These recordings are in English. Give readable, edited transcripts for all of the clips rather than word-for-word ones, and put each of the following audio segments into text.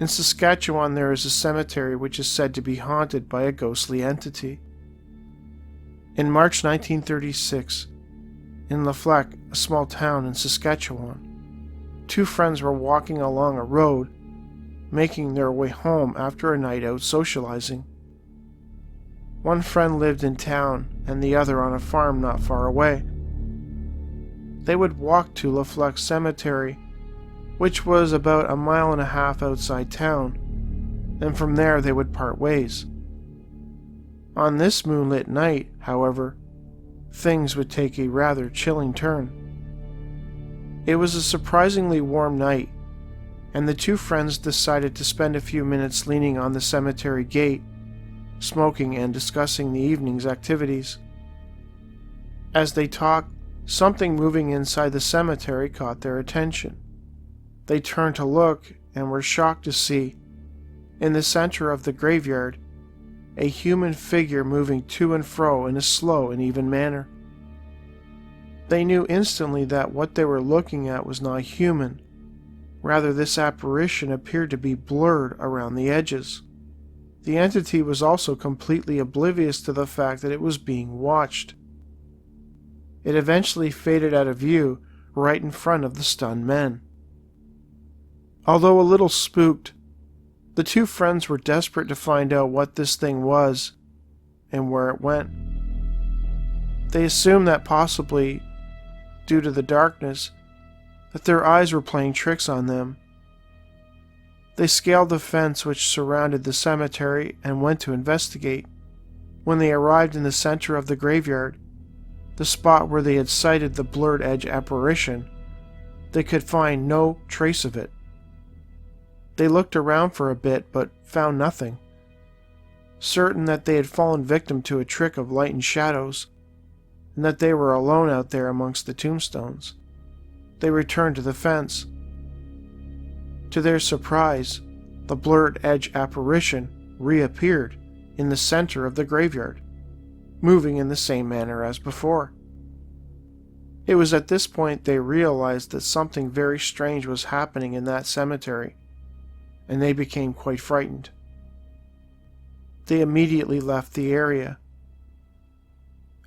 In Saskatchewan, there is a cemetery which is said to be haunted by a ghostly entity. In March 1936, in LaFleche, a small town in Saskatchewan, two friends were walking along a road, making their way home after a night out socializing. One friend lived in town and the other on a farm not far away. They would walk to LaFleche Cemetery, which was about 1.5 miles outside town, and from there they would part ways. On this moonlit night, however, things would take a rather chilling turn. It was a surprisingly warm night, and the two friends decided to spend a few minutes leaning on the cemetery gate, smoking and discussing the evening's activities. As they talked, something moving inside the cemetery caught their attention. They turned to look and were shocked to see, in the center of the graveyard, a human figure moving to and fro in a slow and even manner. They knew instantly that what they were looking at was not human. Rather, this apparition appeared to be blurred around the edges. The entity was also completely oblivious to the fact that it was being watched. It eventually faded out of view right in front of the stunned men. Although a little spooked, the two friends were desperate to find out what this thing was and where it went. They assumed that possibly, due to the darkness, that their eyes were playing tricks on them. They scaled the fence which surrounded the cemetery and went to investigate. When they arrived in the center of the graveyard, the spot where they had sighted the blurred edge apparition, they could find no trace of it. They looked around for a bit but found nothing. Certain that they had fallen victim to a trick of light and shadows, and that they were alone out there amongst the tombstones, they returned to the fence. To their surprise, the blurred edge apparition reappeared in the center of the graveyard, moving in the same manner as before. It was at this point they realized that something very strange was happening in that cemetery, and they became quite frightened. They immediately left the area.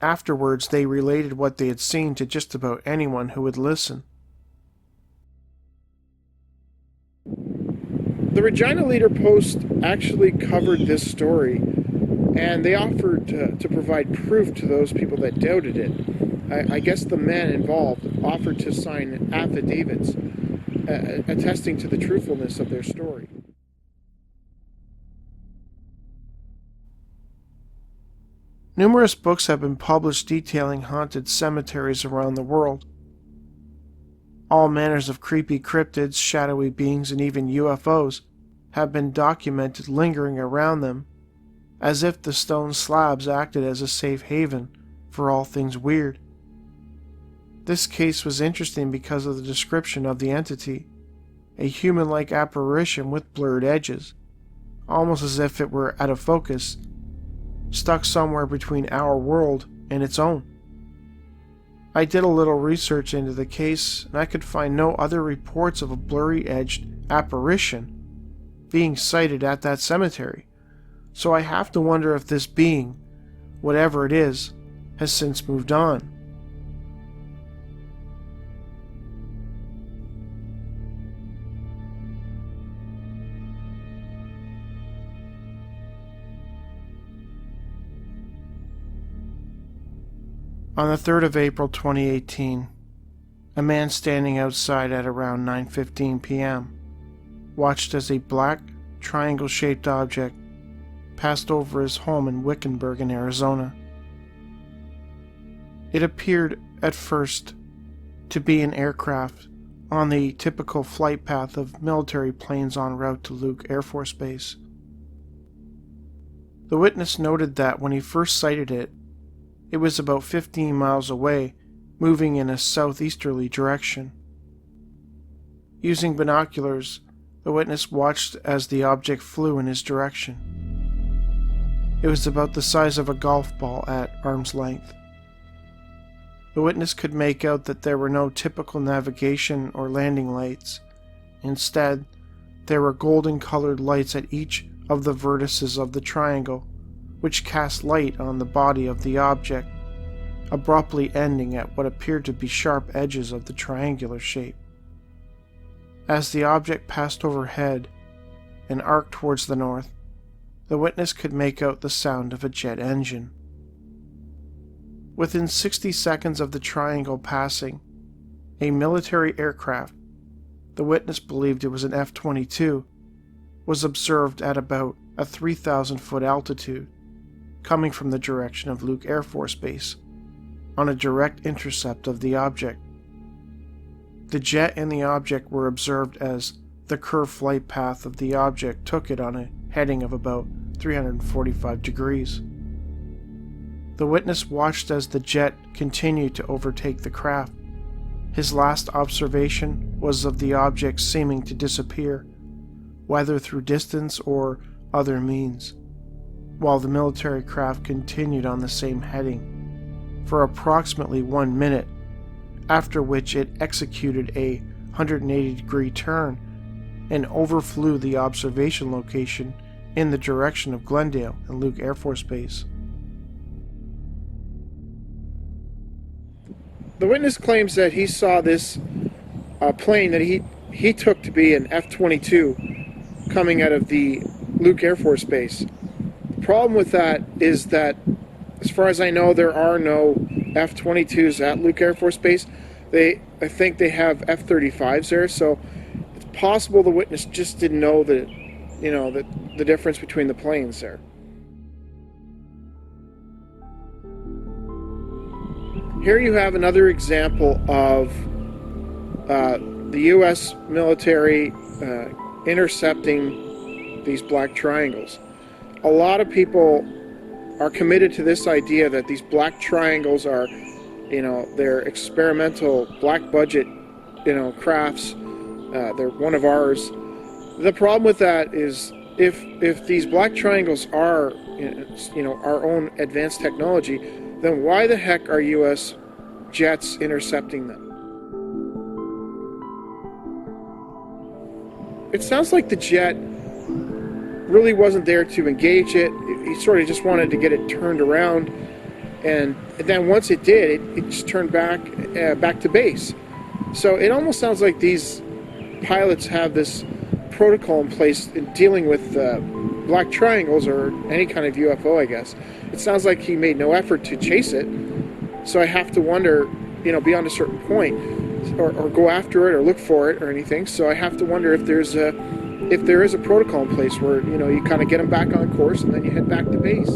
Afterwards, they related what they had seen to just about anyone who would listen. The Regina Leader Post actually covered this story, and they offered to provide proof to those people that doubted it. I guess the men involved offered to sign affidavits attesting to the truthfulness of their story. Numerous books have been published detailing haunted cemeteries around the world. All manners of creepy cryptids, shadowy beings, and even UFOs have been documented lingering around them, as if the stone slabs acted as a safe haven for all things weird. This case was interesting because of the description of the entity, a human-like apparition with blurred edges, almost as if it were out of focus, stuck somewhere between our world and its own. I did a little research into the case, and I could find no other reports of a blurry-edged apparition being sighted at that cemetery, so I have to wonder if this being, whatever it is, has since moved on. On the 3rd of April 2018, a man standing outside at around 9:15 p.m. watched as a black, triangle-shaped object passed over his home in Wickenburg in Arizona. It appeared, at first, to be an aircraft on the typical flight path of military planes en route to Luke Air Force Base. The witness noted that when he first sighted it, it was about 15 miles away, moving in a southeasterly direction. Using binoculars, the witness watched as the object flew in his direction. It was about the size of a golf ball at arm's length. The witness could make out that there were no typical navigation or landing lights. Instead, There were golden-colored lights at each of the vertices of the triangle, which cast light on the body of the object, abruptly ending at what appeared to be sharp edges of the triangular shape. As the object passed overhead and arced towards the north, the witness could make out the sound of a jet engine. Within 60 seconds of the triangle passing, a military aircraft, the witness believed it was an F-22, was observed at about a 3,000-foot altitude, coming from the direction of Luke Air Force Base, on a direct intercept of the object. The jet and the object were observed as the curved flight path of the object took it on a heading of about 345 degrees. The witness watched as the jet continued to overtake the craft. His last observation was of the object seeming to disappear, whether through distance or other means, while the military craft continued on the same heading for approximately 1 minute, after which it executed a 180-degree turn and overflew the observation location in the direction of Glendale and Luke Air Force Base. The witness claims that he saw this plane that he took to be an F-22 coming out of the Luke Air Force Base. The problem with that is that, as far as I know, there are no F-22s at Luke Air Force Base. I think they have F-35s there, so it's possible the witness just didn't know the difference between the planes there. Here you have another example of the U.S. military intercepting these black triangles. A lot of people are committed to this idea that these black triangles are, they're experimental black budget, crafts. They're one of ours. The problem with that is if these black triangles are, our own advanced technology, then why the heck are U.S. jets intercepting them? It sounds like the jet really wasn't there to engage it. He sort of just wanted to get it turned around, and then once it did, it just turned back to base. So it almost sounds like these pilots have this protocol in place in dealing with black triangles or any kind of UFO, I guess. It sounds like he made no effort to chase it, so I have to wonder, beyond a certain point, or go after it or look for it or anything. So I have to wonder if there is a protocol in place where you kind of get them back on course and then you head back to base.